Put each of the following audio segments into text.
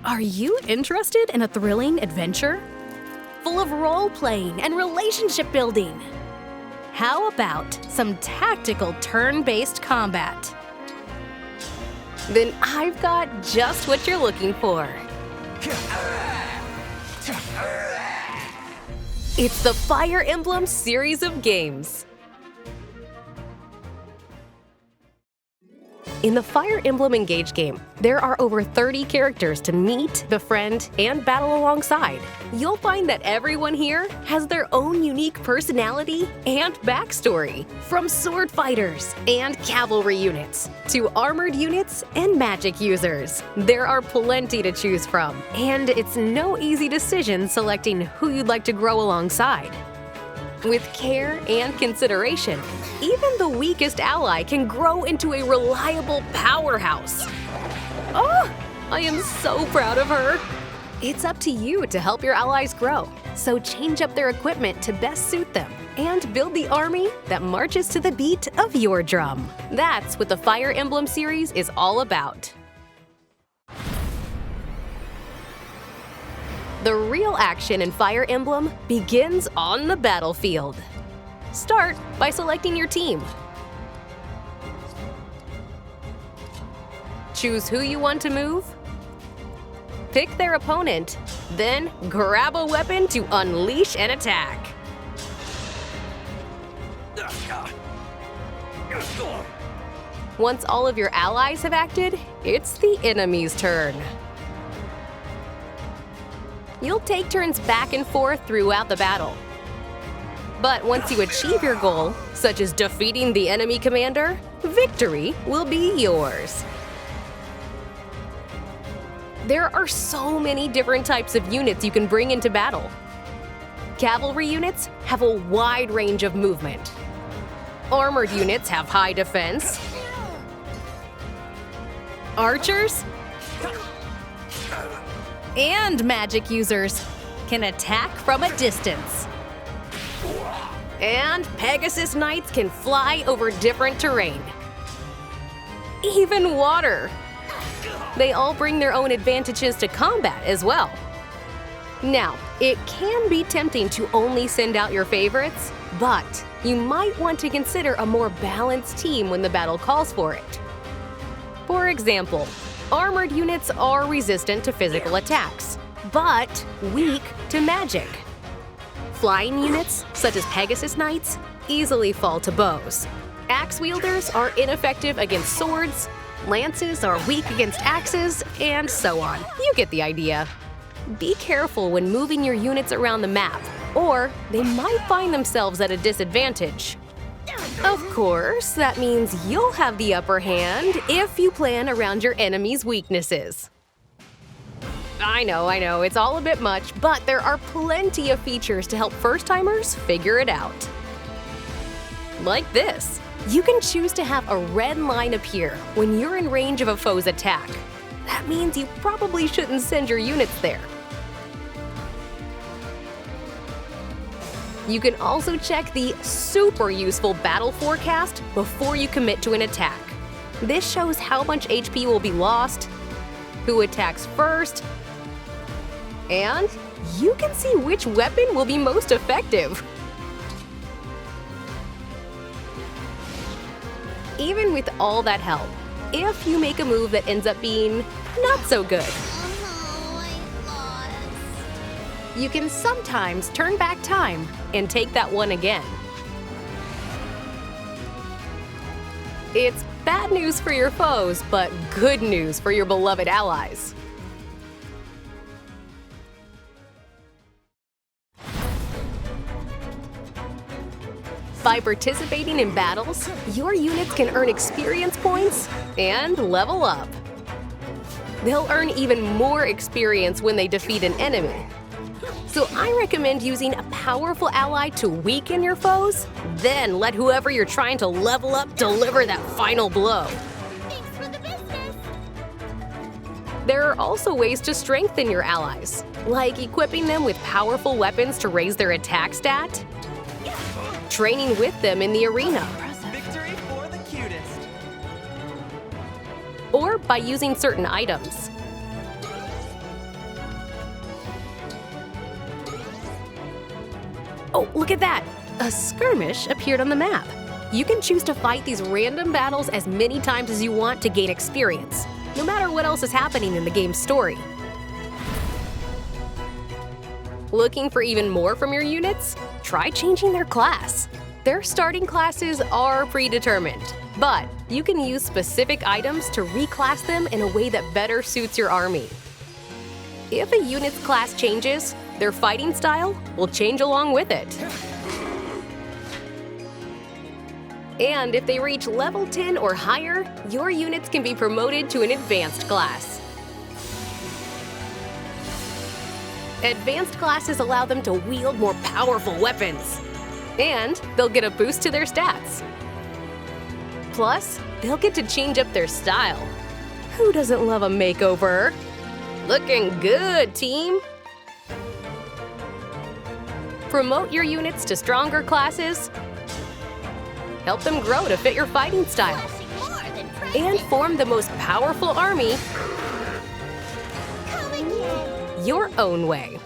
Are you interested in a thrilling adventure? Full of role-playing and relationship building? How about some tactical turn-based combat? Then I've got just what you're looking for. It's the Fire Emblem series of games. In the Fire Emblem Engage game, there are over 30 characters to meet, befriend, and battle alongside. You'll find that everyone here has their own unique personality and backstory, from sword fighters and cavalry units to armored units and magic users. There are plenty to choose from, and it's no easy decision selecting who you'd like to grow alongside. With care and consideration, even the weakest ally can grow into a reliable powerhouse. Oh, I am so proud of her! It's up to you to help your allies grow, so change up their equipment to best suit them and build the army that marches to the beat of your drum. That's what the Fire Emblem series is all about. The real action in Fire Emblem begins on the battlefield. Start by selecting your team. Choose who you want to move. Pick their opponent, then grab a weapon to unleash an attack. Once all of your allies have acted, it's the enemy's turn. You'll take turns back and forth throughout the battle. But once you achieve your goal, such as defeating the enemy commander, victory will be yours. There are so many different types of units you can bring into battle. Cavalry units have a wide range of movement. Armored units have high defense. Archers and magic users can attack from a distance. And Pegasus Knights can fly over different terrain. Even water. They all bring their own advantages to combat as well. Now, it can be tempting to only send out your favorites, but you might want to consider a more balanced team when the battle calls for it. For example, armored units are resistant to physical attacks, but weak to magic. Flying units, such as Pegasus Knights, easily fall to bows. Axe wielders are ineffective against swords, lances are weak against axes, and so on. You get the idea. Be careful when moving your units around the map, or they might find themselves at a disadvantage. Of course, that means you'll have the upper hand if you plan around your enemy's weaknesses. I know, it's all a bit much, but there are plenty of features to help first-timers figure it out. Like this. You can choose to have a red line appear when you're in range of a foe's attack. That means you probably shouldn't send your units there. You can also check the super useful battle forecast before you commit to an attack. This shows how much HP will be lost, who attacks first, and you can see which weapon will be most effective. Even with all that help, if you make a move that ends up being not so good, you can sometimes turn back time and take that one again. It's bad news for your foes, but good news for your beloved allies. By participating in battles, your units can earn experience points and level up. They'll earn even more experience when they defeat an enemy. So I recommend using a powerful ally to weaken your foes, then let whoever you're trying to level up deliver that final blow. Thanks for the business. There are also ways to strengthen your allies, like equipping them with powerful weapons to raise their attack stat, training with them in the arena, Victory for the cutest. or by using certain items. Look at that! A skirmish appeared on the map. You can choose to fight these random battles as many times as you want to gain experience, no matter what else is happening in the game's story. Looking for even more from your units? Try changing their class. Their starting classes are predetermined, but you can use specific items to reclass them in a way that better suits your army. If a unit's class changes, their fighting style will change along with it. And if they reach level 10 or higher, your units can be promoted to an advanced class. Advanced classes allow them to wield more powerful weapons. And they'll get a boost to their stats. Plus, they'll get to change up their style. Who doesn't love a makeover? Looking good, team! Promote your units to stronger classes. Help them grow to fit your fighting style. And form the most powerful army your own way.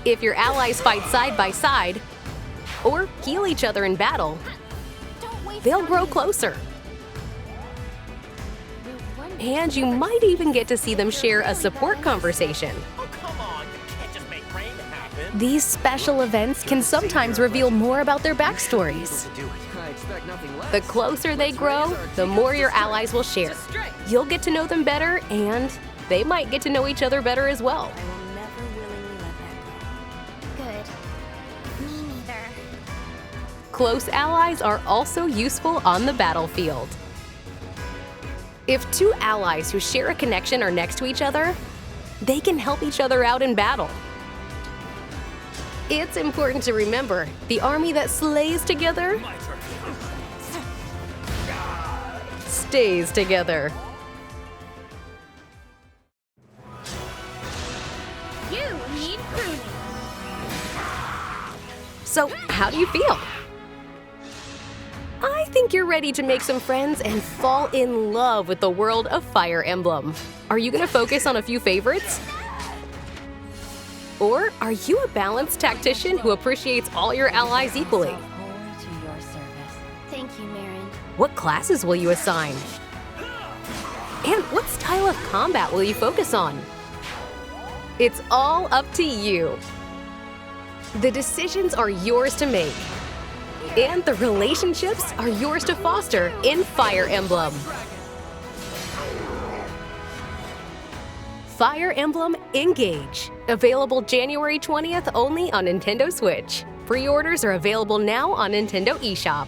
If your allies fight side by side or heal each other in battle, they'll grow closer. And you might even get to see them share a support conversation. Oh, come on. You can't just make rain happen. These special events can sometimes reveal more about their backstories. The closer they grow, the more your allies will share. You'll get to know them better, and they might get to know each other better as well. I will never willingly let that go. Good. Me neither. Close allies are also useful on the battlefield. If two allies who share a connection are next to each other, they can help each other out in battle. It's important to remember, the army that slays together stays together. You need pruning. So, how do you feel? I think you're ready to make some friends and fall in love with the world of Fire Emblem. Are you gonna focus on a few favorites? Or are you a balanced tactician who appreciates all your allies equally? Wholly to your service. Thank you, Marin. What classes will you assign? And what style of combat will you focus on? It's all up to you. The decisions are yours to make. And the relationships are yours to foster in Fire Emblem. Fire Emblem Engage. Available January 20th only on Nintendo Switch. Pre-orders are available now on Nintendo eShop.